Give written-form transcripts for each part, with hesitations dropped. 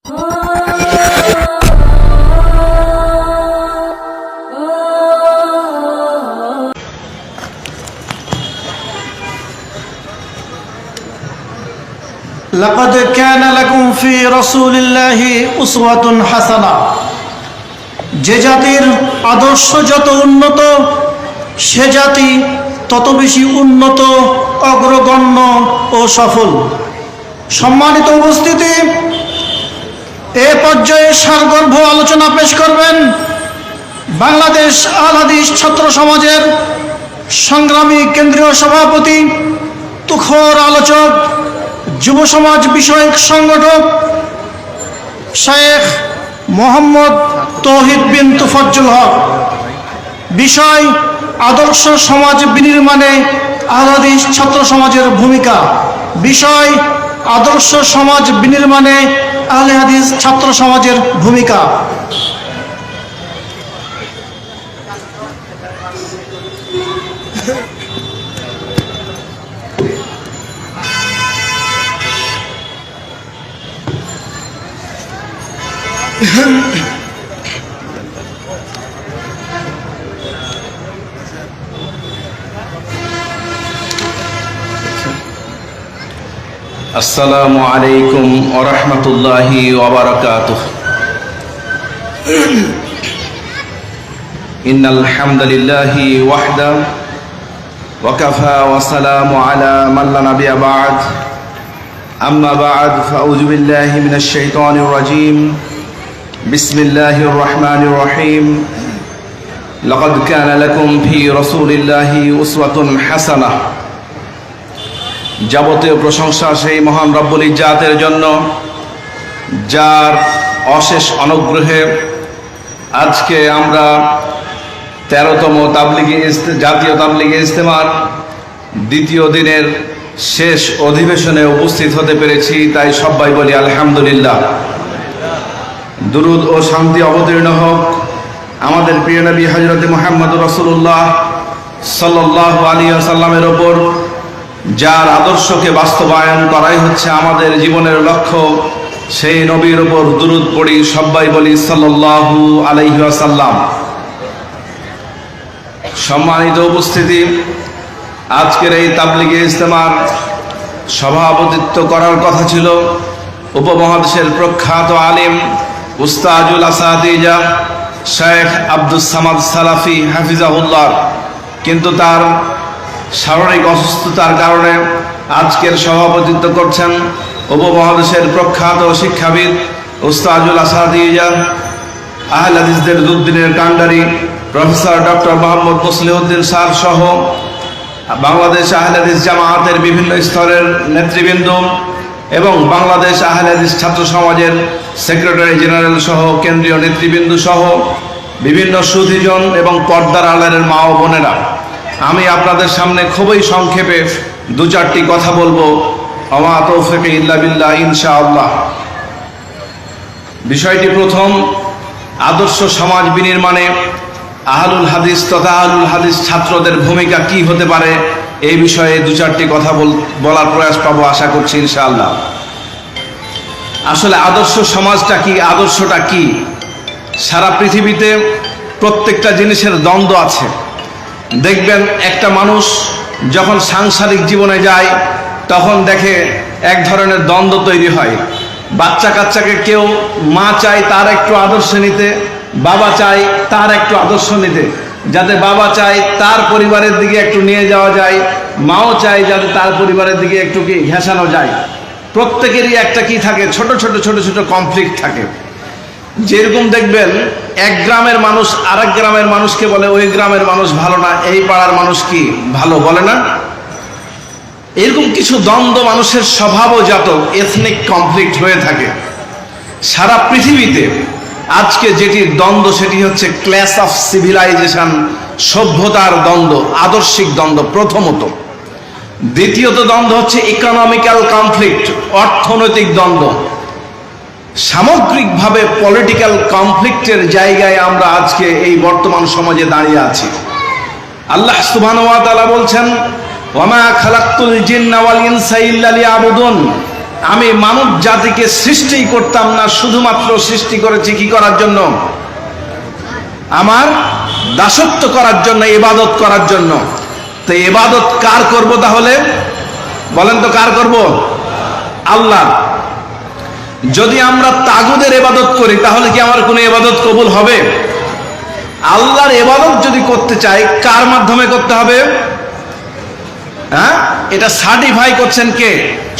لقد كان لكم في رسول الله أسوة حسنة। যে জাতির আদর্শ যত উন্নত সে জাতি তত বেশি উন্নত, অগ্রগণ্য ও সফল। সম্মানিত উপস্থিতি, এ পর্যায়ে সারগর্ভ আলোচনা পেশ করবেন বাংলাদেশ আল হাদিস ছাত্র সমাজের সংগ্রামী কেন্দ্রীয় সভাপতি, তুখোর আলোচক, যুব সমাজ বিষয়ক সংগঠক শেখ মোহাম্মদ তৌহিদ বিন তোফাজ্জল হক। বিষয়: আদর্শ সমাজ বিনির্মাণে আল হাদিস ছাত্র সমাজের ভূমিকা। বিষয়: আদর্শ সমাজ বিনির্মাণে আল হাদিস ছাত্র সমাজের ভূমিকা। আসসালামু আলাইকুম ওয়া রাহমাতুল্লাহি ওয়া বারাকাতুহু। ইন্নাল হামদালিল্লাহি ওয়াহদা ওয়া কাফা ওয়া সালামু আলা মান লা নাবিয়্যা বা'দ। আম্মা বা'দ, ফাআউযু বিল্লাহি মিনাশ শাইতানির রাজীম। বিসমিল্লাহির রহমানির রহিম। লাকাদ কানা লাকুম ফি রাসূলিল্লাহি উসওয়াতুন হাসানাহ। যাবতীয় প্রশংসা সেই মহান রব্বুল ইজ্জাতের জন্য, যার অশেষ অনুগ্রহে আজকে আমরা 13তম জাতীয় তাবলিগি ইজতেমার দ্বিতীয় দিনের শেষ অধিবেশনে উপস্থিত হতে পেরেছি। তাই সবাই বলি আলহামদুলিল্লাহ। দুরুদ ও শান্তি অবতীর্ণ হোক আমাদের প্রিয় নবী হযরত মুহাম্মদ রাসূলুল্লাহ সাল্লাল্লাহু আলাইহি ওয়াসাল্লামের ওপর, যার আদর্শকে বাস্তবায়ন করাই হচ্ছে আমাদের জীবনের লক্ষ্য। সেই নবীর ওপর দুরুদ পড়ি, সবাই বলি সাল্লাল্লাহু আলাইহি ওয়াসাল্লাম। সম্মানিত উপস্থিতি, আজকের এই তাবলিগে ইজতেমার সভাপতিত্ব করার কথা ছিল উপমহাদেশের প্রখ্যাত আলিম উস্তাজুল আসাতিজা শেখ আব্দুস সামাদ সালাফি হাফিজাহুল্লাহ, কিন্তু তার শারীরিক অসুস্থতার কারণে আজকের সভাপতিত্ব করছেন উপমহাদেশের প্রখ্যাত শিক্ষাবিদ উস্তাজুল আসাতিজা আহলে হাদিসদের দুদ্দিনের কান্ডারি professor doctor Mohammad Musliuddin sir সহ বাংলাদেশ আহলে হাদিস জামায়াতের বিভিন্ন স্তরের নেতৃবৃন্দ এবং বাংলাদেশ আহলে হাদিস ছাত্র সমাজের সেক্রেটারি জেনারেল সহ কেন্দ্রীয় নেতৃবৃন্দ সহ বিভিন্ন সুধীজন এবং পর্দার আড়ালের মা ও বোনেরা, আমি আপনাদের সামনে খুবই সংক্ষেপে দু চারটি কথা বলবো। ওয়া মা তাওফীকি ইল্লা বিল্লাহ, ইনশাআল্লাহ। বিষয়টি প্রথম, আদর্শ সমাজ বিনির্মাণে আহলুল হাদিস তথা আহলুল হাদিস ছাত্রদের ভূমিকা কি হতে পারে, এই বিষয়ে দু চারটি কথা বলার প্রয়াস পাবো, আশা করছি ইনশাআল্লাহ। আসলে আদর্শ সমাজটা কি, আদর্শটা কি? সারা পৃথিবীতে প্রত্যেকটা জিনিসের দ্বন্দ্ব আছে। দেখবেন একটা মানুষ যখন সাংসারিক জীবনে যায় তখন দেখে এক ধরনের দ্বন্দ্ব তৈরি হয়। বাচ্চা কাচ্চাকে কেউ মা চায় তার একটু আদর্শ নিতে, বাবা চায় তার একটু আদর্শ নিতে, যাতে বাবা চায় তার পরিবারের দিকে একটু নিয়ে যাওয়া যায়, মাও চায় যাতে তার পরিবারের দিকে একটু কি ঘেঁষানো যায়। প্রত্যেকেরই একটা কি থাকে, ছোট ছোট ছোট ছোট কনফ্লিক্ট থাকে। যেরকম দেখবেন এক গ্রামের মানুষ আরেক গ্রামের মানুষকে বলে ওই গ্রামের মানুষ ভালো না, এই পাড়ার মানুষ কি ভালো বলে না। এরকম কিছু দ্বন্দ্ব মানুষের স্বভাবজাত এথনিক কনফ্লিক্ট হয়ে থাকে সারা পৃথিবীতে। আজকে যেটি দ্বন্দ্ব সেটি হচ্ছে ক্ল্যাশ অফ সিভিলাইজেশন, সভ্যতার দ্বন্দ্ব, আদর্শিক দ্বন্দ্ব প্রথমত। দ্বিতীয়ত দ্বন্দ্ব হচ্ছে ইকোনমিক্যাল কনফ্লিক্ট, অর্থনৈতিক দ্বন্দ্ব। সামগ্রিকভাবে পলিটিক্যাল কনফ্লিক্টের জায়গায় আমরা আজকে এই বর্তমান সমাজে দাঁড়িয়ে আছি। আল্লাহ সুবহানাহু ওয়া তাআলা বলছেন, ওয়া মা খালাকতুল জিন্না ওয়াল ইনসা ইল্লা লিয়াবুদুন, আমি মানব জাতিকে সৃষ্টি করতাম না, শুধুমাত্র সৃষ্টি করেছি কি করার জন্য? আমার দাসত্ব করার জন্য, ইবাদত করার জন্য। তো ইবাদত কার করব তাহলে? বলেন তো কার করব? আল্লাহ। যদি আমরা তাগুদের ইবাদত করি তাহলে কি আমার কোনো ইবাদত কবুল হবে? আল্লাহর ইবাদত যদি করতে চাই কার মাধ্যমে করতে হবে? হ্যাঁ, এটা সার্টিফাই করছেন কে?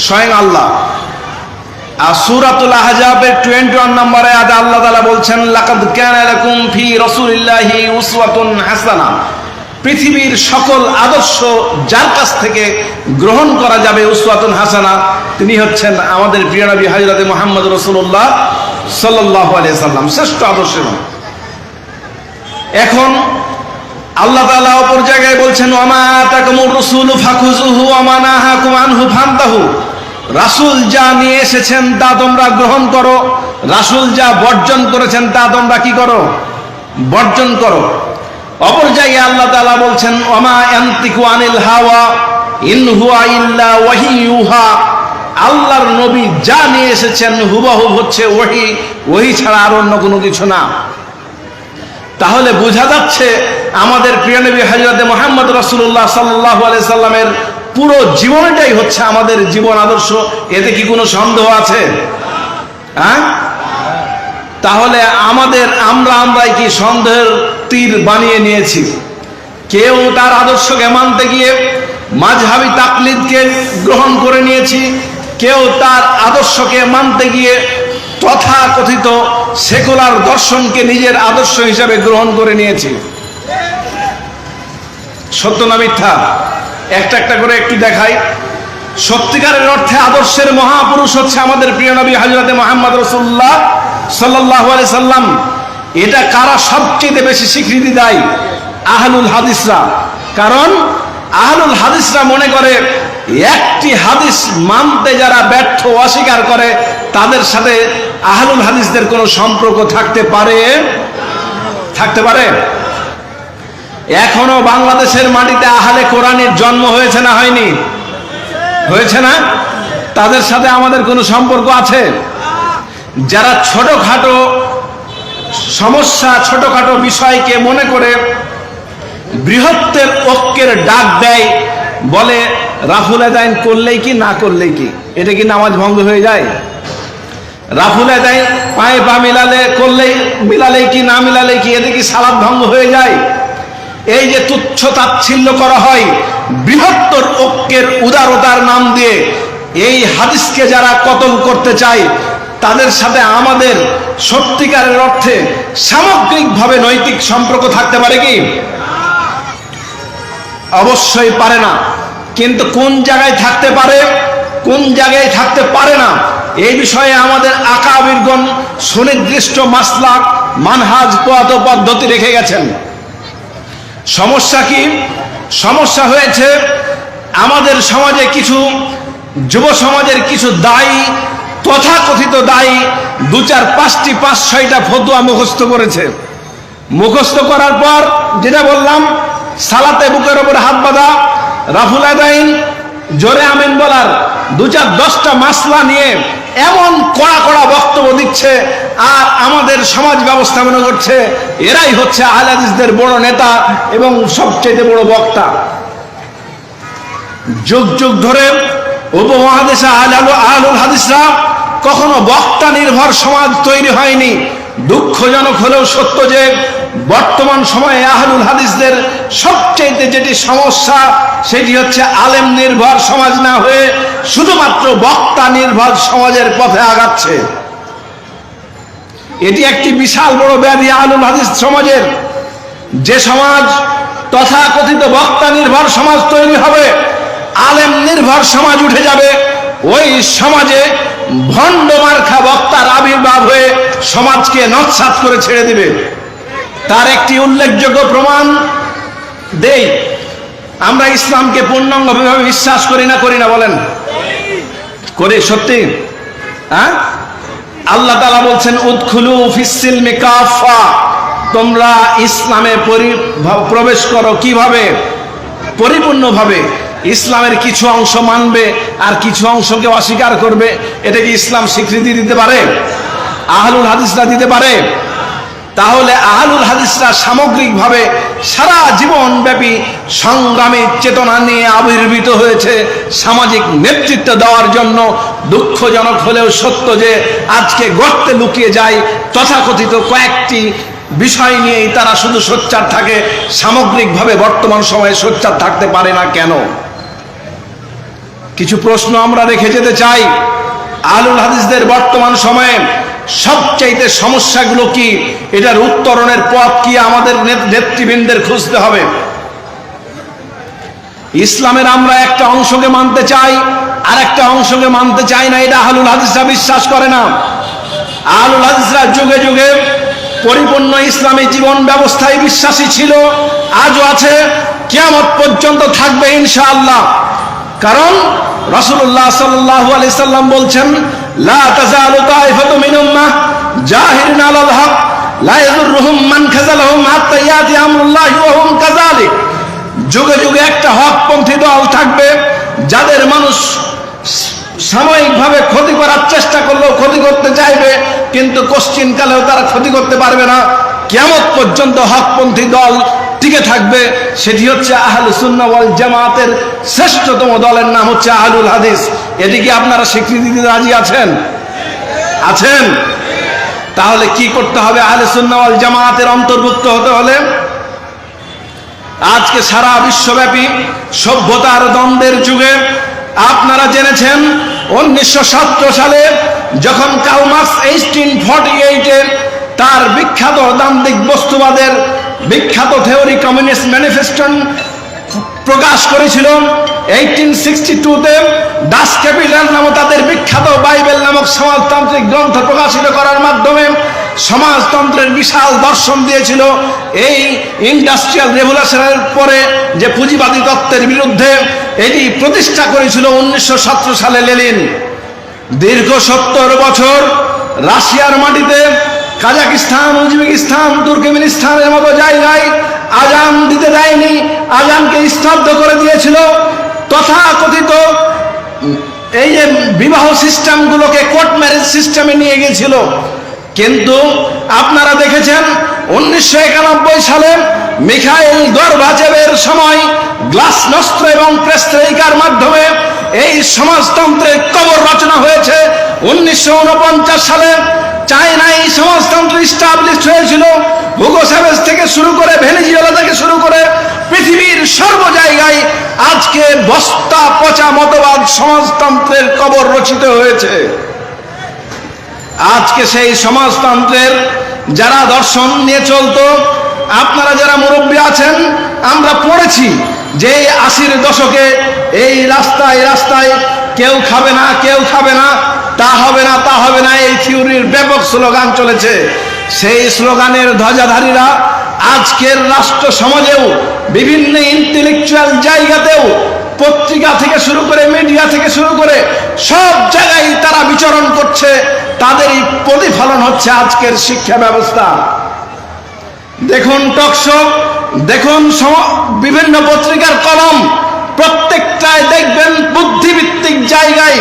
স্বয়ং আল্লাহ। আর সূরাতুল আহজাবের 21 নম্বরে আয়াতে আল্লাহ তাআলা বলছেন, লাকাদ কানা লাকুম ফি রাসূলিল্লাহি উসওয়াতুন হাসানাহ। পৃথিবীর সকল আদর্শ যার কাছ থেকে গ্রহণ করা যাবে উসওয়াতুন হাসানা, তিনি হচ্ছেন আমাদের প্রিয় নবী হযরত মুহাম্মদ রাসূলুল্লাহ সাল্লাল্লাহু আলাইহি সাল্লাম, শ্রেষ্ঠ আদর্শের। এখন আল্লাহ তাআলা অপর জায়গায় বলছেন, ওয়ামা আতাকুমুর রাসূলু ফাখুযুহু ওয়ামা নাহাকুম আনহু ফান্তাহু। রাসূল যা নিয়ে এসেছেন তা তোমরা গ্রহণ করো, রাসূল যা বর্জন করেছেন তা তোমরা কি করো? বর্জন করো। অপর জায়গায় আল্লাহ তাআলা বলছেন, ওয়ামা ইয়ানতিকু আনিল হাওয়া ইন হুয়া ইল্লা ওয়াহি ইউহা। আল্লাহর নবী যা নিয়ে এসেছেন হুবহু হচ্ছে ওহী, ওহী ছাড়া আর অন্য কোনো কিছু না। তাহলে বোঝা যাচ্ছে আমাদের প্রিয় নবী হযরত মুহাম্মদ রাসূলুল্লাহ সাল্লাল্লাহু আলাইহি সাল্লামের পুরো জীবনটাই হচ্ছে আমাদের জীবন আদর্শ। এতে কি কোনো সন্দেহ আছে? হ্যাঁ, তাহলে আমরাই কি সন্দেহের তীর বানিয়ে নিয়েছি? কেউ তার আদর্শকে মানতে গিয়ে মাযহাবী তাকলিদকে গ্রহণ করে নিয়েছি, কেউ তার আদর্শকে মানতে গিয়ে তথাকথিত সেকুলার দর্শনকে নিজের আদর্শ হিসাবে গ্রহণ করে নিয়েছি। সত্য না মিথ্যা? একটা একটা করে একটু দেখাই। সত্যিকারের অর্থে আদর্শের মহাপুরুষ হচ্ছে আমাদের প্রিয় নবী হযরত মুহাম্মদ রাসূলুল্লাহ সাল্লাল্লাহু আলাইহি সাল্লাম। এটা কারা সবচেয়ে বেশি স্বীকৃতি দেয়? আহলুল হাদিসরা। কারণ আহলুল হাদিসরা মনে করে একটি হাদিস মানতে যারা ব্যর্থ, অস্বীকার করে, তাদের সাথে আহলুল হাদিসদের কোনো সম্পর্ক থাকতে পারে? এখনো বাংলাদেশের মাটিতে আহলে কোরআনের জন্ম হয়েছে না হয়নি? হয়েছে না? তাদের সাথে আমাদের কোনো সম্পর্ক আছে? যারা ছোটখাটো সমস্যা, ছোটখাটো বিষয়কে মনে করে বৃহত্তের ঐক্যের ডাক দেয়, বলে রাফুল আদায় করলেই কি না করলেই কি, এটা কি নামাজ ভঙ্গ হয়ে যায়? রাফুল আদায় পায়ে পা মিলালেই কি না মিলালেই কি, এতে কি সালাত ভঙ্গ হয়ে যায়? এই যে তুচ্ছ তাচ্ছিল্য করা হয় বৃহত্তর ঐক্যের উদারতার নাম দিয়ে, এই হাদিসকে যারা কতল করতে চায় তাদের সাথে আমাদের সত্যিকারের অর্থে সামগ্রিকভাবে নৈতিক সম্পর্ক থাকতে পারে কি? অবশ্যই পারে না। কিন্তু কোন জায়গায় থাকতে পারে, কোন জায়গায় থাকতে পারে না, এই বিষয়ে আমাদের আকাবিরগণ সুনির্দিষ্ট মাসলাক, মানহাজ, পদ্ধতি রেখে গেছেন। সমস্যা কি? সমস্যা হয়েছে আমাদের সমাজে কিছু যুব সমাজের কিছু দায়ী, তথাকথিত দায়ী, 2-4-5-6টা ফতোয়া মুখস্থ করেছে। মুখস্থ করার পর যেটা বললাম, সালাতে বুকের ওপর হাত বাঁধা, রাফুল আদাইন, জোরে আমিন বলার, 2-4-10টা মাসলা নিয়ে এমন কড়া কড়া বক্তব্য দিচ্ছে, আর আমাদের সমাজ ব্যবস্থা মনে করছে এরাই হচ্ছে আহলে হাদিসদের বড় নেতা এবং সবচেয়ে বড় বক্তা। যুগ যুগ ধরে উপমহাদেশে আহলুল হাদিসরা কখনো বক্তা নির্ভর সমাজ তৈরি হয়নি। দুঃখজনক হলেও সত্য যে বর্তমান সময়ে আহলুল হাদিসদের সবচেয়ে যেটি সমস্যা, সেটি হচ্ছে আলেম নির্ভর সমাজ না হয়ে শুধুমাত্র বক্তা নির্ভর সমাজের পথে আগাচ্ছে। এটি একটি বিশাল বড় ব্যাধি আহলুল হাদিস সমাজের। যে সমাজ তথাকথিত বক্তা নির্ভর সমাজ তৈরি হবে, আলেম নির্ভর সমাজ উঠে যাবে, ওই সমাজে ভণ্ড মার্কা বক্তার আবির্ভাব হয়ে সমাজকে নস্যাৎ করে ছেড়ে দিবে। তার একটি উল্লেখযোগ্য প্রমাণ দেই। আমরা ইসলামকে পূর্ণাঙ্গভাবে বিশ্বাস করি না বলেন? করি, সত্যি? হ্যাঁ, আল্লাহ তাআলা বলছেন, উদখুলু ফিস-সিলমি কাফা, তোমরা ইসলামে প্রবেশ করো। কিভাবে? পরিপূর্ণভাবে। ইসলামের কিছু অংশ মানবে আর কিছু অংশকে অস্বীকার করবে, এটা কি ইসলাম স্বীকৃতি দিতে পারে? আহলুল হাদিসরা দিতে পারে? তাহলে আহলুল হাদিসরা সামগ্রিকভাবে সারা জীবন ব্যাপী সংগ্রামী চেতনা নিয়ে আবির্ভূত হয়েছে সামাজিক নেতৃত্ব দেওয়ার জন্য। দুঃখজনক হলেও সত্য যে আজকে গর্তে লুকিয়ে যায় তথাকথিত কয়েকটি বিষয় নিয়েই তারা শুধু সোচ্চার থাকে, সামগ্রিকভাবে বর্তমান সময়ে সোচ্চার থাকতে পারে না কেন? কিছু প্রশ্ন আমরা রেখে যেতে চাই। আহলুল হাদিসদের বর্তমান সময়ে সবচাইতে সমস্যাগুলো কি, এটার উত্তরণের পথ কি আমাদের নেতৃবৃন্দের খুঁজতে হবে। ইসলামের আমরা একটা অংশকে মানতে চাই, আর একটা অংশকে মানতে চাই না, এটা আহলুল হাদিসরা বিশ্বাস করে না। আহলুল হাদিসরা যুগে যুগে পরিপূর্ণ ইসলামী জীবন ব্যবস্থায় বিশ্বাসী ছিল, আজও আছে, কিয়ামত পর্যন্ত থাকবে ইনশাআল্লাহ। কারণ রাসূলুল্লাহ সাল্লাল্লাহু আলাইহি সাল্লাম বলছেন, লা তাযালু তাইফাতু মিন উম্মাহ জাহিরিন আলাল হক লা ইয়াদুররুহুম মান খাযালাহুম হাত্তা ইয়াতি আমরুল্লাহি ওয়া হুম কাযালিক। যুগে যুগে একটা হকপন্থী দল থাকবে, যাদের মানুষ সাময়িকভাবে ক্ষতি করার চেষ্টা করলেও ক্ষতি করতে চাইবে, কিন্তু কোশ্চিনকালেও তারা ক্ষতি করতে পারবে না। কিয়ামত পর্যন্ত হকপন্থী দল টিকে থাকবে, সেটি হচ্ছে আহলুস সুন্নাহ ওয়াল জামাতের শ্রেষ্ঠতম দলের নাম হচ্ছে আহলুল হাদিস। এদিকে আপনারা স্বীকৃতি দিতে রাজি আছেন? আছেন? তাহলে কি করতে হবে আহলুস সুন্নাহ ওয়াল জামাতের অন্তর্ভুক্ত হতে হলে? আজকে সারা বিশ্বব্যাপী সভ্যতার দ্বন্দ্বের যুগে আপনারা জেনেছেন 1917 সালে যখন কার্ল মার্কস 1848-এ তার বিখ্যাত দান্দিক বস্তুবাদের বিখ্যাত থিওরি কমিউনিস্ট ম্যানিফেস্টো প্রকাশ করেছিল, 1862-তে ডাস ক্যাপিটাল নামক তাদের বিখ্যাত বাইবেল নামক সমাজতান্ত্রিক গ্রন্থ প্রকাশিত করার মাধ্যমে সমাজতন্ত্রের বিশাল দর্শন দিয়েছিল। এই ইন্ডাস্ট্রিয়াল রেভলিউশনের পরে যে পুঁজিবাদী তত্ত্বের বিরুদ্ধে এটি প্রতিষ্ঠা করেছিল 1917 সালে লেনিন। দীর্ঘ 70 বছর রাশিয়ার মাটিতে কাজাকিস্তান, উজবেকিস্তান, তুর্কমেনিস্তানের মতো জায়গায় আজান দিতে দেয়নি, আজানকে স্তব্ধ করে দিয়েছিল। তথাকথিত এই যে বিবাহ সিস্টেমগুলোকে কোর্ট ম্যারেজ সিস্টেমে নিয়ে গিয়েছিল। কিন্তু আপনারা দেখেছেন 1991 সালে মিখাইল গর্বাচেভের সময় গ্লাসনস্ত্র এবং পেরেস্ট্রয়িকার মাধ্যমে এই সমাজতন্ত্রের কবর রচনা হয়েছে। 1949 সালে চায়নায় সমাজতন্ত্র স্টাবলিশ হয়েছিল। হুগো চ্যাভেজ থেকে শুরু করে ভেনেজুয়েলা থেকে শুরু করে পৃথিবীর সর্ব জায়গায় আজকে বস্তা পচা মতবাদ সমাজতন্ত্রের কবর রচিত হয়েছে। আজকে সেই সমাজতন্ত্রের যারা দর্শন নিয়ে চলতো, আপনারা যারা মুরব্বী আছেন, আমরা পড়েছি যে 80-র দশকে এই রাস্তায় রাস্তায় কেউ খাবে না, কেউ খাবে না, তা হবে না, তা হবে না, এই থিওরির ব্যাপক স্লোগান চলেছে। সেই স্লোগানের ধ্বজাধারীরা আজকের রাষ্ট্র সমাজেও বিভিন্ন ইন্টেলেকচুয়াল জায়গাতেও পত্রিকা থেকে শুরু করে মিডিয়া থেকে শুরু করে সব জায়গায় তারা বিচরণ করছে। তাদেরই প্রতিফলন হচ্ছে আজকের শিক্ষা ব্যবস্থা। দেখুন টকশো, দেখুন বিভিন্ন পত্রিকার কলম, প্রত্যেকটায় দেখবেন বুদ্ধিভিত্তিক জায়গায়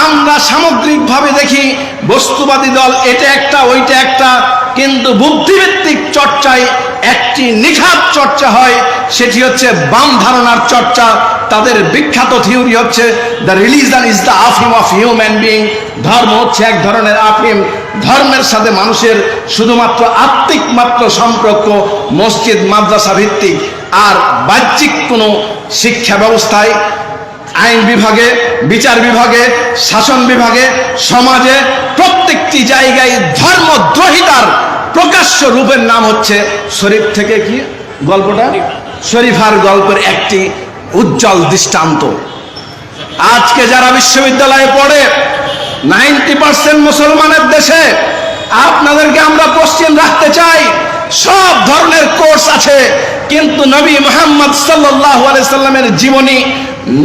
আমরা সামগ্রিকভাবে দেখি বস্তুবাদী দল এটা একটা ওইটা একটা, কিন্তু বুদ্ধিভিত্তিক চর্চায় একটি নিখাত চর্চা হয়, সেটি হচ্ছে বাম ধারণার চর্চা। তাদের বিখ্যাত থিওরি হচ্ছে দ্য রিলিজন ইজ দ্য আফিম অফ হিউম্যান বিইং। ধর্ম হচ্ছে এক ধরনের আফিম, ধর্মের সাথে মানুষের শুধুমাত্র আত্মিক মাত্র সম্পর্ক, মসজিদ মাদ্রাসা ভিত্তিক। আর বাহ্যিক কোনো শিক্ষা ব্যবস্থায়, আইন বিভাগে, বিচার বিভাগে, শাসন বিভাগে, সমাজে প্রত্যেকটি জায়গায় ধর্মদ্রোহিতার প্রকাশ্য রূপের নাম হচ্ছে শরীফ থেকে কি গল্পটা, শরীফার গল্পের একটি উজ্জ্বল দৃষ্টান্ত। আজকে যারা বিশ্ববিদ্যালয়ে পড়ে 90% মুসলমানের দেশে, আপনাদেরকে আমরা কোশ্চেন রাখতে চাই। সব ধরনের কোর্স আছে, কিন্তু নবী মুহাম্মদ সাল্লাল্লাহু আলাইহি সাল্লামের জীবনী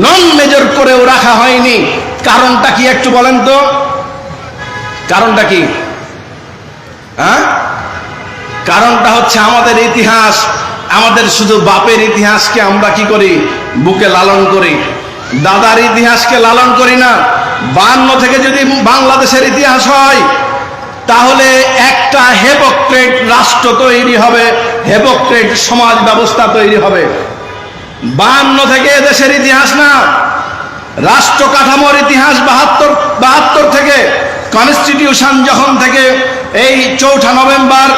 নন মেজর করেও রাখা হয়নি। কারণটা কি একটু বলেন তো? কারণটা কি? কারণটা হচ্ছে আমাদের ইতিহাস, আমাদের শুধু বাপের ইতিহাসকে আমরা কি করি, বুকে লালন করি। দাদার ইতিহাসকে লালন করি না। 52 থেকে যদি বাংলাদেশের ইতিহাস হয়, তাহলে একটা হেপোক্রেট রাষ্ট্র তৈরি হবে, হেপোক্রেট সমাজ ব্যবস্থা তৈরি হবে। 52 থেকে দেশের ইতিহাস না, রাষ্ট্র কাঠামোর ইতিহাস 72 থেকে কনস্টিটিউশন যখন থেকে এই 4 নভেম্বর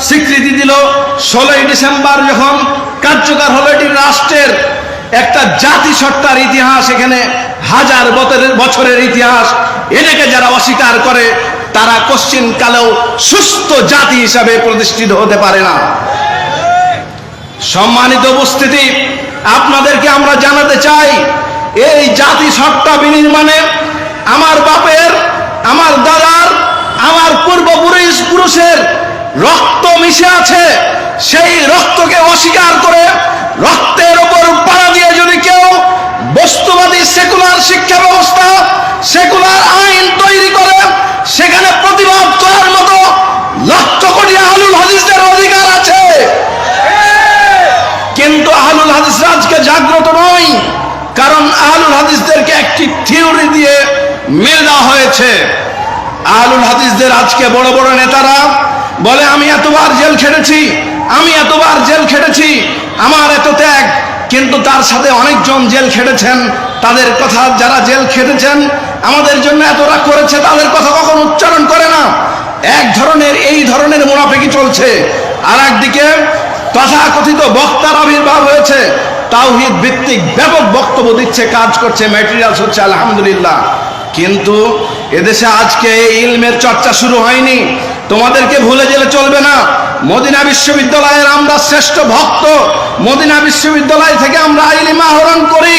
স্বীকৃতি দিল, 16 ডিসেম্বর যখন কার্যকর হলো, এটি রাষ্ট্রের একটা জাতিসত্তার ইতিহাস, এখানে হাজার বছরের ইতিহাস। এটাকে যারা অস্বীকার করে তারা কোশ্চিন কালেও সুস্থ জাতি হিসাবে প্রতিষ্ঠিত হতে পারে না। সম্মানিত উপস্থিতি, আপনাদেরকে আমরা জানাতে চাই, এই জাতিসত্তা বিনির্মাণে আমার বাপের, আমার দাদার, আমার পূর্বপুরুষের রক্ত মিশে আছে। সেই রক্তকে অস্বীকার করে রক্তের ওপর পাড়া দিয়ে যদি কেউ বস্তুবাদী সেকুলার শিক্ষা ব্যবস্থা, সেকুলার আইন তৈরি করে, সেখানে প্রতিবাদ করার মতো লক্ষ কোটি আহলুল হাদিসদের অধিকার আছে। কিন্তু আহলুল হাদিসরা আজকে জাগ্রত নয়, কারণ আহলুল হাদিসদেরকে একটি থিওরি দিয়ে মেরে দেওয়া হয়েছে। আহলুল হাদিসদের আজকে বড় বড় নেতারা বলে, আমি এতবার জেল খেটেছি, আমি এতবার জেল খেটেছি, আমার এত ত্যাগ। কিন্তু তার সাথে অনেকজন জেল খেটেছেন, তাদের কথা, যারা জেল খেটেছেন আমাদের জন্য এতটা করেছে, তাদের কথা কখনো উচ্চারণ করে না। এই ধরনের মুনাফিকি চলছে। আর একদিকে তথাকথিত বক্তার আবির্ভাব হয়েছে, তাওহীদ ভিত্তিক ব্যাপক বক্তব্য দিচ্ছে, কাজ করছে, ম্যাটেরিয়ালস হচ্ছে, আলহামদুলিল্লাহ। কিন্তু এদেশে আজকে ইলমের চর্চা শুরু হয়নি। তোমাদেরকে ভুলে গেলে চলবে না, মদিনা বিশ্ববিদ্যালয়ের আমরা শ্রেষ্ঠ ভক্ত, মদিনা বিশ্ববিদ্যালয় থেকে আমরা ইলম আহরণ করি।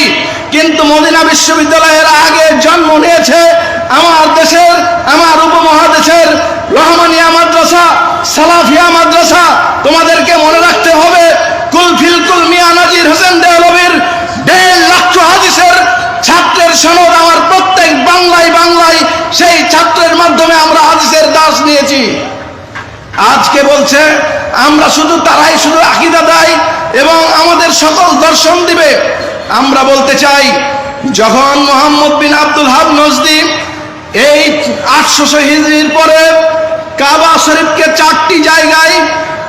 কিন্তু মদিনা বিশ্ববিদ্যালয়ের আগে জন্ম নিয়েছে আমার দেশের, আমার উপমহাদেশের রহমানিয়া মাদ্রাসা, সালাফিয়া মাদ্রাসা। তোমাদেরকে মনে রাখতে হবে, কুলফিলকুল মিয়া নাজির হোসেন দেহলভীর 1.5 লাখ হাদিসের ছাত্রের সনদ আমার প্রত্যেক বাংলায় সেই ছাত্রের মাধ্যমে আমরা হাদিসের দাস নিয়েছি। আজকে বলছে আমরা শুধু, তারাই শুধু আকীদা দেয় এবং আমাদের সকল দর্শন দিবে। আমরা বলতে চাই, যখন মুহাম্মদ বিন আব্দুল হাব নজদি এই 800 হিজরির পরে কাবা শরীফকে 4টি জায়গায়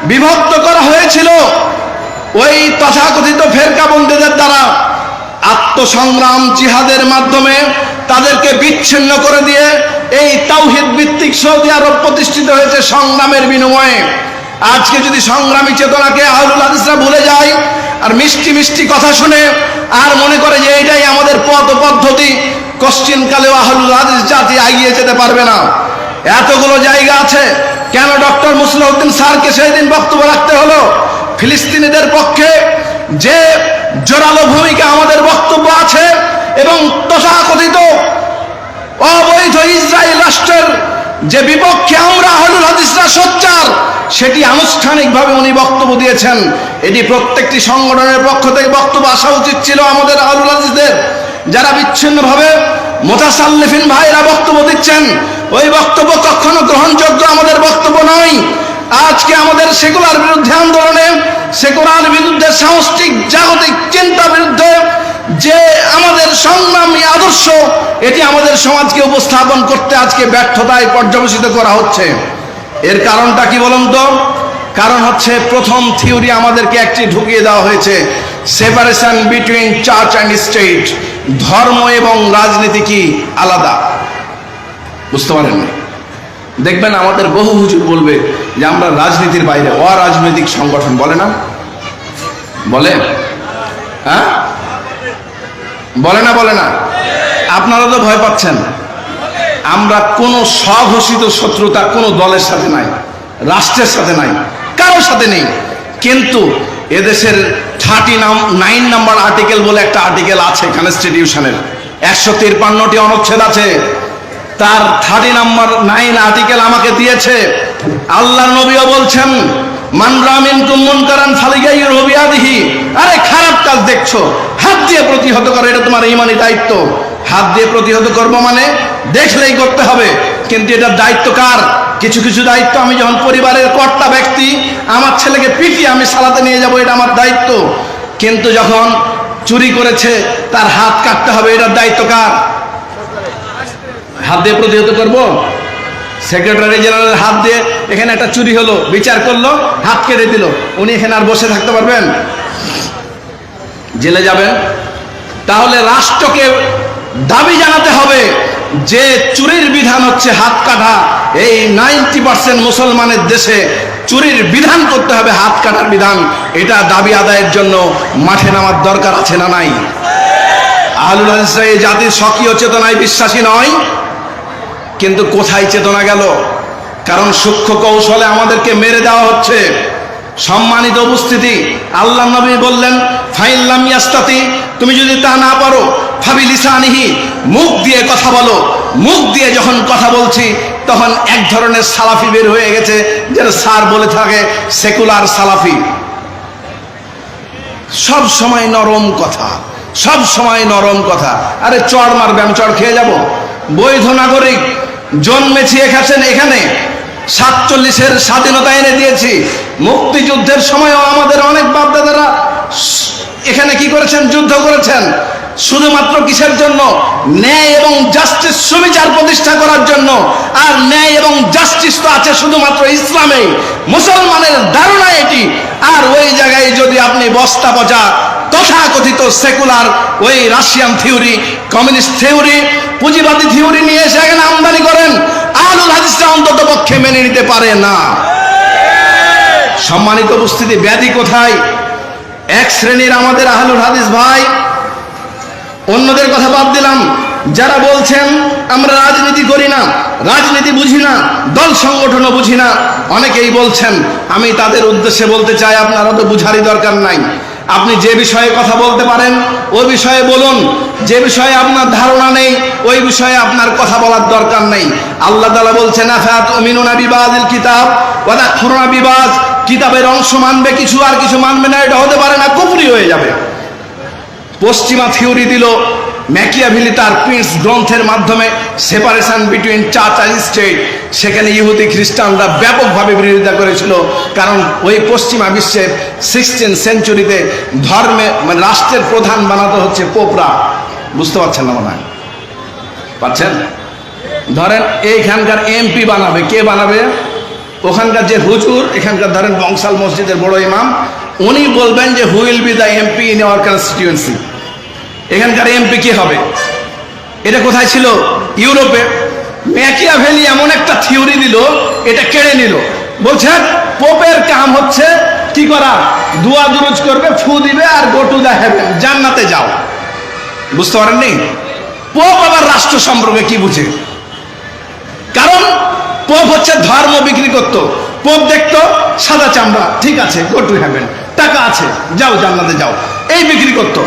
বিভক্ত করা হয়েছিল, ওই তথাকথিত ফেরকাবন্দীদের দ্বারা আত্মসংগ্রাম জিহাদের মাধ্যমে তাদেরকে বিচ্ছিন্ন করে দিয়ে এই তাওহীদ ভিত্তিক সৌদি আরব প্রতিষ্ঠিত হয়েছে সংগ্রামের বিনিময়ে। আজকে যদি সংগ্রামী চেতনাকে আহলুল হাদিসরা ভুলে যায় আর মিষ্টি মিষ্টি কথা শুনে আর মনে করে যে এইটাই আমাদের পথ পদ্ধতি, কোশ্চিনকালেও আহলুল হাদিস জাতি এগিয়ে যেতে পারবে না। এতগুলো জায়গা আছে, কেন ডক্টর মুসলিউদ্দিন স্যারকে সেই দিন বক্তব্য রাখতে হলো? ফিলিস্তিনিদের পক্ষে যে জোরালো ভূমিকা আমাদের বক্তব্য আছে এবং তথাকথিত অবৈধ ইসরায়েল রাষ্ট্রের যে বিপক্ষে আমরা আহলুল হাদিসরা সোচ্চার, সেটি আনুষ্ঠানিকভাবে উনি বক্তব্য দিয়েছেন। এটি প্রত্যেকটি সংগঠনের পক্ষ থেকে বক্তব্য আসা উচিত ছিল আমাদের আহলুল হাদিসদের। যারা বিচ্ছিন্নভাবে মুতাসাল্লিফিন ভাইরা বক্তব্য দিচ্ছেন, ওই বক্তব্য কখনো গ্রহণযোগ্য আমাদের বক্তব্য নয়। আজকে আমাদের সেকুলার বিরুদ্ধে আন্দোলনে, সেকুলার বিরুদ্ধে সামষ্টিক জাগতিক চিন্তা বিরুদ্ধে যে আমাদের সংগ্রামী আদর্শ, এটি আমাদের সমাজকে উপস্থাপন করতে আজকে ব্যর্থতায় পর্যবেসিত করা হচ্ছে। এর কারণটা কি বলুন তো? কারণ হচ্ছে, প্রথম থিওরি আমাদেরকে একটি ঢুকিয়ে দেওয়া হয়েছে, separation between church and state. ধর্ম এবং রাজনীতি কি আলাদা? বুঝতে পারেননি? দেখবেন আমাদের বহু হুজুর বলবে যে আমরা রাজনীতির বাইরে, অরাজনৈতিক সংগঠন, বলে না? বলে? হ্যাঁ, বলে না? বলে না? আপনারা তো ভয় পাচ্ছেন। আমরা কোনো স্বঘোষিত শত্রুতা কোনো দলের সাথে নাই, রাষ্ট্রের সাথে নাই, কারোর সাথে নেই। কিন্তু এদেশের 39 নাম্বার আর্টিকেল বলে একটা আর্টিকেল আছে কনস্টিটিউশনের, 153টি অনুচ্ছেদ আছে। তার 39 আর্টিকেল আমাকে দিয়েছে। আল্লাহর নবীও বলছেন, মান রামিনকুম মুনকারান ফালিগাইয়িরহু বিয়াদিহি। আরে খারাপ কাজ দেখছো, হাত দিয়ে প্রতিহত করো, এটা তোমার ঈমানি দায়িত্ব। হাত দিয়ে প্রতিহত করবো মানে দেখলেই করতে হবে, কিন্তু এটার দায়িত্ব কার? কিছু কিছু দায়িত্ব, আমি যখন পরিবারের কর্তা ব্যক্তি, আমার ছেলেকে পিটিয়ে আমি সালাতে নিয়ে যাব, এটা আমার দায়িত্ব। কিন্তু যখন চুরি করেছে তার হাত কাটতে হবে, এটার দায়িত্ব কার? হাত দিয়ে প্রতিহত করব? সেক্রেটারি জেনারেল হাত দিয়ে এখানে একটা চুরি হলো, বিচার করলো, হাত কেটে দিল, উনি এখানে আর বসে থাকতে পারবেন? জেলে যাবেন। তাহলে রাষ্ট্রকে দাবি জানাতে হবে যে চুরির বিধান হচ্ছে হাত কাটা। এই 90% মুসলমানের দেশে চুরির বিধান করতে হবে, হাত কাটার বিধান। এটা দাবি আদায়ের জন্য মাঠে নামার দরকার আছে না নাই? আহলুল হাদিসরা এই জাতির স্বকীয় চেতনায় বিশ্বাসী নয়, কিন্তু কোথায় চেতনা গেল? কারণ সূক্ষ্ম কৌশলে আমাদেরকে মেরে দেওয়া হচ্ছে। সম্মানিত উপস্থিতি, আল্লাহ নবী বললেন, ফাইল্লাম ইয়াস্তাতি, তুমি যদি তা না পারো, ফাবিলিসানিহি, মুখ দিয়ে কথা বলো। মুখ দিয়ে যখন কথা বলছি তখন এক ধরনের সালাফি বের হয়ে গেছে, যেটা স্যার বলে থাকে সেকুলার সালাফি। সব সময় নরম কথা, সব সময় নরম কথা। আরে চড় মারবে, আমি চড় খেয়ে যাব? বৈধ নাগরিক, জন্মেছি এখানে, 47-এর স্বাধীনতা এনে দিয়েছি। মুক্তিযুদ্ধের সময়ও আমাদের অনেক বাপদাদারা এখানে কি করেছেন? যুদ্ধ করেছেন। শুধুমাত্র কিসের জন্য? ন্যায় এবং জাস্টিস, সুবিচার প্রতিষ্ঠা করার জন্য। আর ন্যায় এবং জাস্টিস তো আছে শুধুমাত্র ইসলামে, মুসলমানের ধারণা এটি। আর ওই জায়গায় যদি আপনি বস্তা পচা তথাকথিত সেকুলার ওই রাশিয়ান থিওরি, কমিউনিস্ট থিওরি, পুঁজিবাদী থিওরি নিয়ে এসে এখানে আমদানি করেন, আহলুল হাদিসরা অন্তত পক্ষে মেনে নিতে পারে না। সম্মানিত উপস্থিতি, ব্যাধি কোথায়? এক শ্রেণীর আমাদের আহলুল হাদিস ভাই, অন্যদের কথা বাদ দিলাম, যারা বলছেন আমরা রাজনীতি করি না, রাজনীতি বুঝি না, দল সংগঠনও বুঝি না, অনেকেই বলছেন। আমি তাদের উদ্দেশ্যে বলতে চাই, আপনারা তো বুঝারই দরকার নাই। আপনি যে বিষয়ে কথা বলতে পারেন ওই বিষয়ে বলুন, যে বিষয়ে আপনার ধারণা নেই ওই বিষয়ে আপনার কথা বলার দরকার নেই। আল্লাহ তাআলা বলছেন, আফাতুমিনুনা বিবাযিল কিতাব ওয়া তাকফুরুনা বিবায, কিতাবের অংশ মানবে কিছু আর কিছু মানবে না, এটা হতে পারে না, কুফরি হয়ে যাবে। পশ্চিমা থিওরি দিল, ম্যাকিয়াভেলি তার প্রিন্স গ্রন্থের মাধ্যমে সেপারেশন বিটুইন চার্চ আর স্টেট, সেখানে ইহুদি খ্রিস্টানরা ব্যাপকভাবে বিরোধিতা করেছিল। কারণ ওই পশ্চিমা বিশ্বের 16th সেঞ্চুরিতে ধর্মে মানে রাষ্ট্রের প্রধান বানাতে হচ্ছে পোপরা। বুঝতে পারছেন না? মনে হয় পাচ্ছেন? ধরেন এইখানকার এমপি বানাবে, কে বানাবে? ওখানকার যে হুজুর, এখানকার ধরেন বংশাল মসজিদের বড় ইমাম, উনি বলবেন যে who will be the MP in our constituency. এখানকার এমপি কি হবে? এটা কোথায় ছিল? ইউরোপে। ম্যাকিয়াভেলি এমন একটা থিওরি দিল, এটা কেড়ে নিল। বলছে পোপের কাম হচ্ছে কি করা? দুয়া দুরুজ করবে, ফু দিবে আর গো টু দ্য হেভেন, জান্নাতে যাও। বুঝতে পারেননি? পোপ আবার রাষ্ট্র সম্পর্কে কি বুঝে? কারণ পোপ হচ্ছে ধর্ম বিক্রি করত। পোপ দেখতো সাদা চামড়া, ঠিক আছে, গো টু হেভেন, টাকা আছে, যাও জান্নাতে যাও, এই বিক্রি করতো।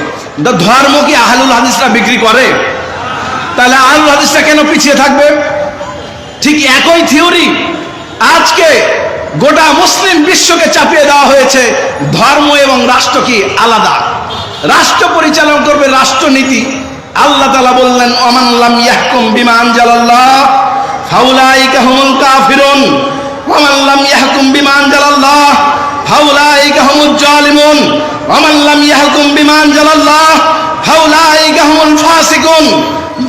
ধর্ম কি আহলুল হাদিসরা বিক্রি করে? তাহলে আহলুল হাদিসরা কেন পিছিয়ে থাকবে? ঠিক একই থিওরি আজকে গোটা মুসলিম বিশ্বকে চাপিয়ে দেওয়া হয়েছে। ধর্ম এবং রাষ্ট্র কি আলাদা? রাষ্ট্র পরিচালনা করবে রাষ্ট্রনীতি। আল্লাহ তাআলা বললেন, ওমান লাম ইয়াহকুম বিমা আনজালাল্লাহ ফাউলাইকা হুমুল কাফিরুন ওমান লাম ইয়াহকুম বিমা আনজালাল্লাহ ফাউলাইকা হুমুজ জালিমুন ওমান লাম ইয়াহকুম বিমা আনজালাল্লাহ ফাউলাইকা হুমুল ফাসিকুন।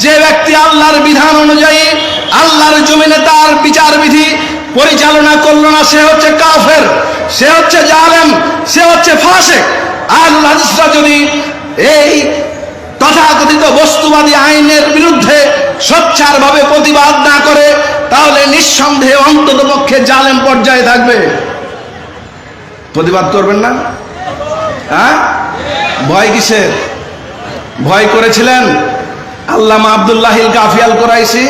যে ব্যক্তি আল্লাহর বিধান অনুযায়ী আল্লাহর জমিনে তার বিচার বিধি পরিচালনা করলো না, সে হচ্ছে কাফের, সে হচ্ছে জালেম, সে হচ্ছে ফাসিক। আহলুল হাদিসরা যদি এই তথাকথিত বস্তুবাদী আইনের বিরুদ্ধে সোচ্চারভাবে প্রতিবাদ না করে, তাহলে নিঃসন্দেহে অন্তত পক্ষে জালেম পর্যায়ে থাকবে। প্রতিবাদ করবেন না? হ্যাঁ, ভয় কিসের? ভয় করেছিলেন আল্লামা আব্দুল্লাহিল কাফি আল কুরাইশি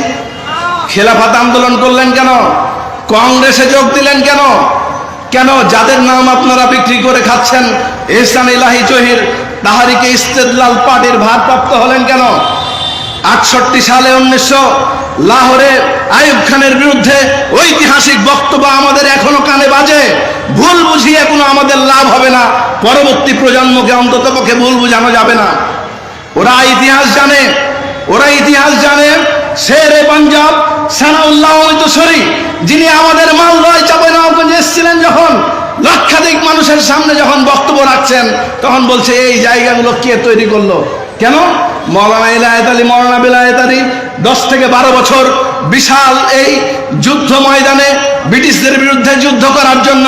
খেলাফত আন্দোলন করলেন কেন? কংগ্রেসে যোগ দিলেন কেন? কেন যাদের নাম আপনারা বিক্রি করে খাচ্ছেন, ইহসান ইলাহি জহির তাহারিকে ইস্তেদলাল পার্টির ভারপ্রাপ্ত হলেন কেন? 68 সালে 1900 লাহোরে আইয়ুব খানের বিরুদ্ধে ঐতিহাসিক বক্তব্য আমাদের এখনো কানে বাজে। ভুল বুঝিয়ে কোনো আমাদের লাভ হবে না, পরবর্তী প্রজন্মকে অন্তত পক্ষে ভুল বুঝানো যাবে না। ওরা ইতিহাস জানে, ওরা ইতিহাস জানে। শেরে পাঞ্জাব সানাউল্লাহ মিতসরি, যিনি আমাদের মালদহ চাঁপাইনবাবগঞ্জে এসেছিলেন যখন লক্ষাধিক মানুষের সামনে যখন বক্তব্য রাখছেন তখন বলছে এই জায়গাগুলো কে তৈরি করলো? কেন? মৌলানা ইলায়েত আলী, মৌলানা বেলায়েত আলী 10 থেকে 12 বছর বিশাল এই যুদ্ধ ময়দানে ব্রিটিশদের বিরুদ্ধে যুদ্ধ করার জন্য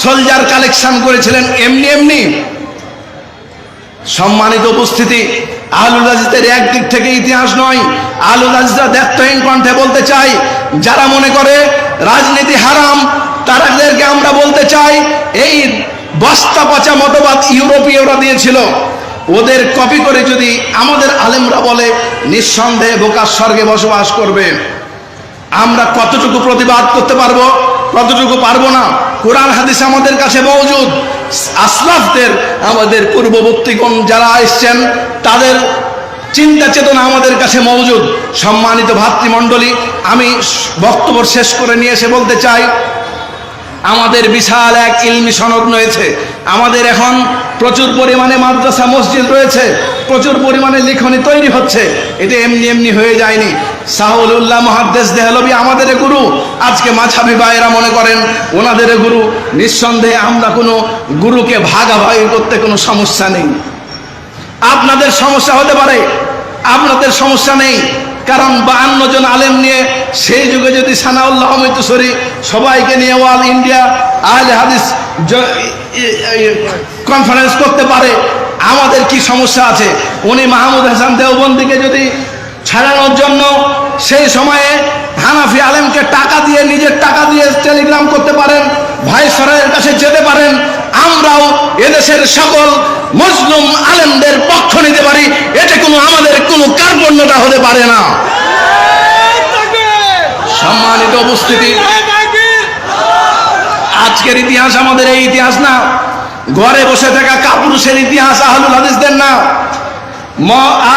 সোলজার কালেকশন করেছিলেন এমনি এমনি। সম্মানিত উপস্থিতি, আহলুল হাদিসের একদিক থেকে ইতিহাস নয়, আহলুল হাদিসরা দ্ব্যর্থহীন কণ্ঠে বলতে চাই, যারা মনে করে রাজনীতি হারাম তাদেরকে আমরা বলতে চাই এই বস্তা পচা মতবাদ ইউরোপীয়রা দিয়েছিল, ওদের কপি করে যদি আমাদের আলেমরা বলে নিঃসন্দেহে বোকার স্বর্গে বসবাস করবে। আমরা কতটুকু প্রতিবাদ করতে পারবো, কতটুকু পারবো না, কোরআন হাদিস আমাদের কাছে মওজুদ। আসলাফদের, আমাদের পূর্ববর্তীগণ যারা এসছেন তাদের চিন্তা চেতনা আমাদের কাছে মওজুদ। সম্মানিত ভাতৃমণ্ডলী, আমি বক্তব্য শেষ করে নিয়ে এসে বলতে চাই, আমাদের বিশাল এক ইলমি সনদ রয়েছে, আমাদের এখন প্রচুর পরিমাণে মাদ্রাসা মসজিদ রয়েছে, প্রচুর পরিমাণে লিখনি তৈরি হচ্ছে। এটা এমনি এমনি হয়ে যায়নি। সাহুলুল্লাহ মুহাদ্দিস দেহলভী আমাদের গুরু, আজকে মাঝহাবি ভাইয়েরা মনে করেন ওনাদের গুরু। নিঃসন্দেহে আমরা কোনো গুরুকে ভাগাভাগি করতে কোনো সমস্যা নেই। আপনাদের সমস্যা হতে পারে, আপনাদের সমস্যা নেই, কারণ 52 জন আলেম নিয়ে সেই যুগে যদি সানাউল্লাহ মৈতুসরি সবাইকে নিয়ে অল ইন্ডিয়া আহলে হাদিস কনফারেন্স করতে পারে, আমাদের কি সমস্যা আছে? উনি মাহমুদ হাসান দেওবন্দিকে যদি ছাড়ানোর জন্য সেই সময়ে হানাফি আলেমকে টাকা দিয়ে, নিজের টাকা দিয়ে টেলিগ্রাম করতে পারেন, ভাইসরয়ের কাছে যেতে পারেন, আমরাও এদেশের সকল মুসলিম আলেমদের পক্ষ নিতে পারি, এটা কোনো আমাদের কোনো কার্পণ্যতা হতে পারে না। সম্মানিত উপস্থিতি, আজকের ইতিহাস আমাদের এই ইতিহাস না, ঘরে বসে থাকা কাপুরুষের ইতিহাস আহলুল হাদিসদের না।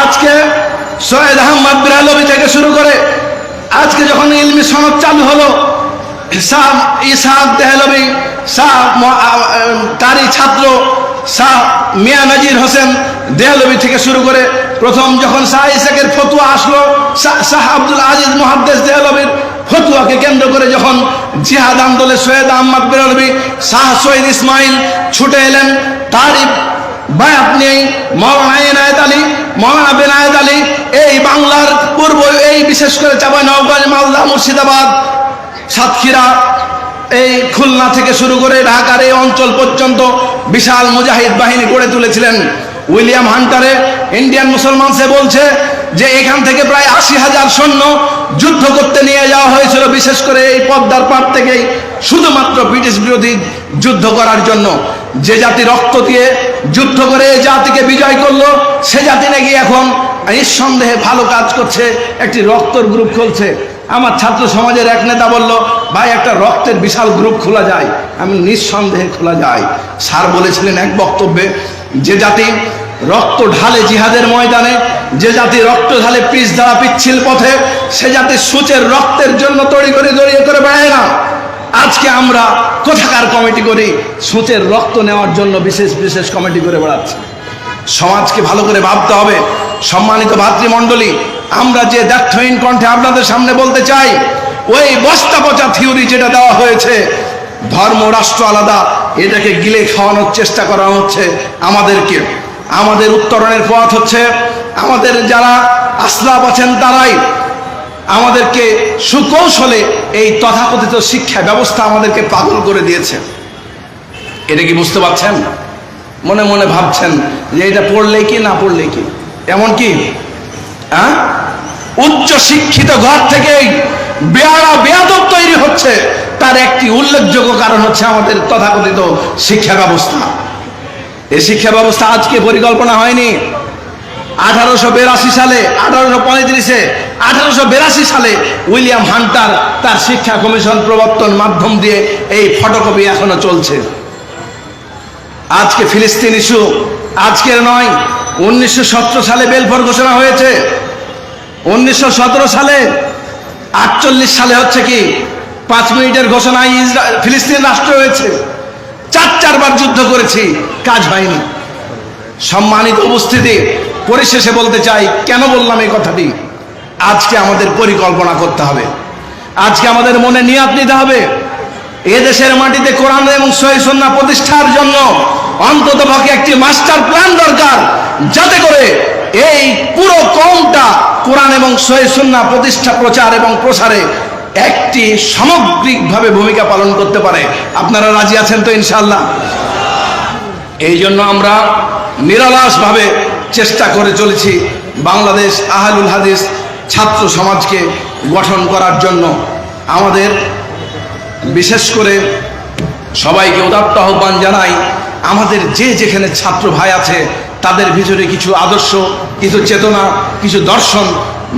আজকে সৈয়দ আহমদ বেরলভী থেকে শুরু করে আজকে যখন ইলমি সনদ চালু হলো, শাহ ইসহাক দেহলভী, তারই ছাত্র শাহ মিয়া নাজির হোসেন দেহলভী থেকে শুরু করে প্রথম যখন শাহ ইসহাকের ফতুয়া আসলো, শাহ আব্দুল আজিজ মুহাদ্দিস দেহলভীর ফতুয়াকে কেন্দ্র করে যখন জিহাদ আন্দোলনে সৈয়দ আহমদ বেরলভী, শাহ সৈয়দ ইসমাইল ছুটে এলেন, তারই বায়াত নিয়েই মৌলানা ইনায়েত আলী, মৌলানা বেনায়েত আলী এই বাংলার পূর্ব, এই বিশেষ করে চাঁপাইনবাবগঞ্জ, মালদা, মুর্শিদাবাদ, সাতক্ষীরা, এই খুলনা থেকে শুরু করে ঢাকার এই অঞ্চল পর্যন্ত বিশাল মুজাহিদ বাহিনী গড়ে তুলেছিলেন। উইলিয়াম হান্টারে ইন্ডিয়ান মুসলমানসে বলছে যে এখান থেকে প্রায় 80,000 সৈন্য যুদ্ধ করতে নিয়ে যাওয়া হয়েছিল, বিশেষ করে এই পদ্মার পাড় থেকেই শুধুমাত্র ব্রিটিশ বিরোধী যুদ্ধ করার জন্য। যে জাতি রক্ত দিয়ে যুদ্ধ করে এই জাতিকে বিজয় করলো, সে জাতি নাকি এখন নিঃসন্দেহে ভালো কাজ করছে, একটি রক্তর গ্রুপ খুলছে। আমার ছাত্র সমাজের এক নেতা বলল, ভাই একটা রক্তের বিশাল গ্রুপ খোলা যায়। আমি নিঃসন্দেহে খোলা যায়। স্যার বলেছিলেন এক বক্তব্যে, যে জাতি রক্ত ঢালে জিহাদের ময়দানে, যে জাতি রক্ত ঢালে পিচ দ্বারা পিচ্ছিল পথে, সে জাতি সূচের রক্তের জন্য জড়িয়ে করে বেড়ায় না। আজকে আমরা কোথাকার কমিটি করি, সূচের রক্ত নেওয়ার জন্য বিশেষ বিশেষ কমিটি করে বেড়াচ্ছি। সমাজকে ভালো করে ভাবতে হবে। সম্মানিত ভাতৃমণ্ডলী, আমরা যে দ্ব্যর্থহীন কণ্ঠে আপনাদের সামনে বলতে চাই, ওই বস্তা পচা থিওরি যেটা দেওয়া হয়েছে, ধর্ম রাষ্ট্র আলাদা, এটাকে গিলে খাওয়ানোর চেষ্টা করা হচ্ছে আমাদেরকে। আমাদের উত্তরণের পথ হচ্ছে, আমাদের যারা আসলাফ আছেন তারাই আমাদেরকে সুকৌশলে এই তথাকথিত শিক্ষা ব্যবস্থা আমাদেরকে পাগল করে দিয়েছে। এটা কি বুঝতে পারছেন? মনে মনে ভাবছেন যে এটা পড়লেই কি, না পড়লেই কি, এমন কি? উচ্চ শিক্ষিত ঘর থেকেই বেয়াদব তৈরি হচ্ছে, তার একটি উল্লেখযোগ্য কারণ হচ্ছে আমাদের তথাকথিত শিক্ষা ব্যবস্থা। এই শিক্ষা ব্যবস্থা আজকে পরিকল্পনা হয়নি। 1882 সালে, 1882 সালে উইলিয়াম হান্টার তার শিক্ষা কমিশন প্রবর্তন মাধ্যম দিয়ে এই ফটোকপি এখনো চলছে। আজকে ফিলিস্তিন ইস্যু আজকের নয়, 1917 সালে বেলফোর ঘোষণা হয়েছে। 1917 সালে, 48 সালে হচ্ছে কি 5 মিনিটের ঘোষণায় ফিলিস্তিন রাষ্ট্র হয়েছে। 4 বার যুদ্ধ করেছি, কাজ হয়নি। সম্মানিত উপস্থিতি, পরিশেষে বলতে চাই, কেন বললাম এই কথাটি, আজকে আমাদের পরিকল্পনা করতে হবে, আজকে আমাদের মনে নিয়াত নিতে হবে। এদেশের মাটিতে কোরআন এবং সহিহ সুন্নাহ প্রতিষ্ঠার জন্য অন্ততপক্ষে একটি মাস্টার প্ল্যান দরকার, যাতে করে এই পুরো কওমটা কোরআন এবং সহিহ সুন্নাহ প্রতিষ্ঠা, প্রচার এবং প্রসারে একটি সামগ্রিকভাবে ভূমিকা পালন করতে পারে। আপনারা রাজি আছেন তো ইনশাআল্লাহ? এই জন্য আমরা নিরলসভাবে চেষ্টা করে চলেছি বাংলাদেশ আহলুল হাদিস ছাত্র সমাজকে গঠন করার জন্য। আমাদের বিশেষ করে সবাইকে উদাত্ত আহ্বান জানাই, আমাদের যে যেখানে ছাত্র ভাই আছে তাদের ভিতরে কিছু আদর্শ, কিছু চেতনা, কিছু দর্শন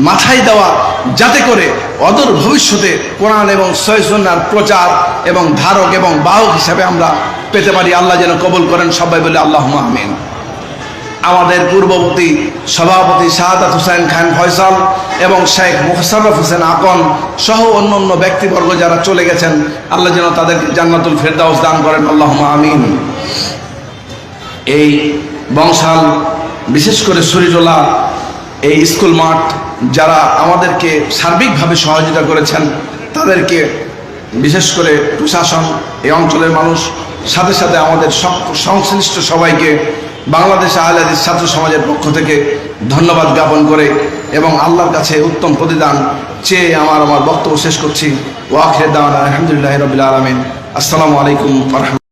মাথায় দেওয়া, যাতে করে অদূর ভবিষ্যতে কোরআন এবং সহিহ সুন্নাহর প্রচার এবং ধারক এবং বাহক হিসাবে আমরা পেতে পারি। আল্লাহ যেন কবুল করেন, সবাই বলে আল্লাহুম্মা আমিন। আমাদের পূর্ববর্তী সভাপতি শাহাদাত হোসেন খান ফয়সাল এবং শেখ মোশাররফ হোসেন আকন সহ অন্যান্য ব্যক্তিবর্গ যারা চলে গেছেন, আল্লাহ যেন তাদেরকে জান্নাতুল ফেরদাউস দান করেন, আল্লাহুম্মা আমিন। এই বংশাল, বিশেষ করে শরীরুল্লাহ এই স্কুল মাঠ যারা আমাদেরকে সার্বিকভাবে সহযোগিতা করেছেন, তাদেরকে বিশেষ করে প্রশাসন, এই অঞ্চলের মানুষ, সাথে সাথে আমাদের সংশ্লিষ্ট সবাইকে বাংলাদেশ আহলে হাদিস ছাত্র সমাজের পক্ষ থেকে ধন্যবাদ জ্ঞাপন করে এবং আল্লাহর কাছে উত্তম প্রতিদান চেয়ে আমার বক্তব্য শেষ করছি। ওয়া আখিরু দাওয়ানা আলহামদুলিল্লাহি রাব্বিল আলামিন। আসসালামু আলাইকুম ওয়া রাহমাতুল্লাহ।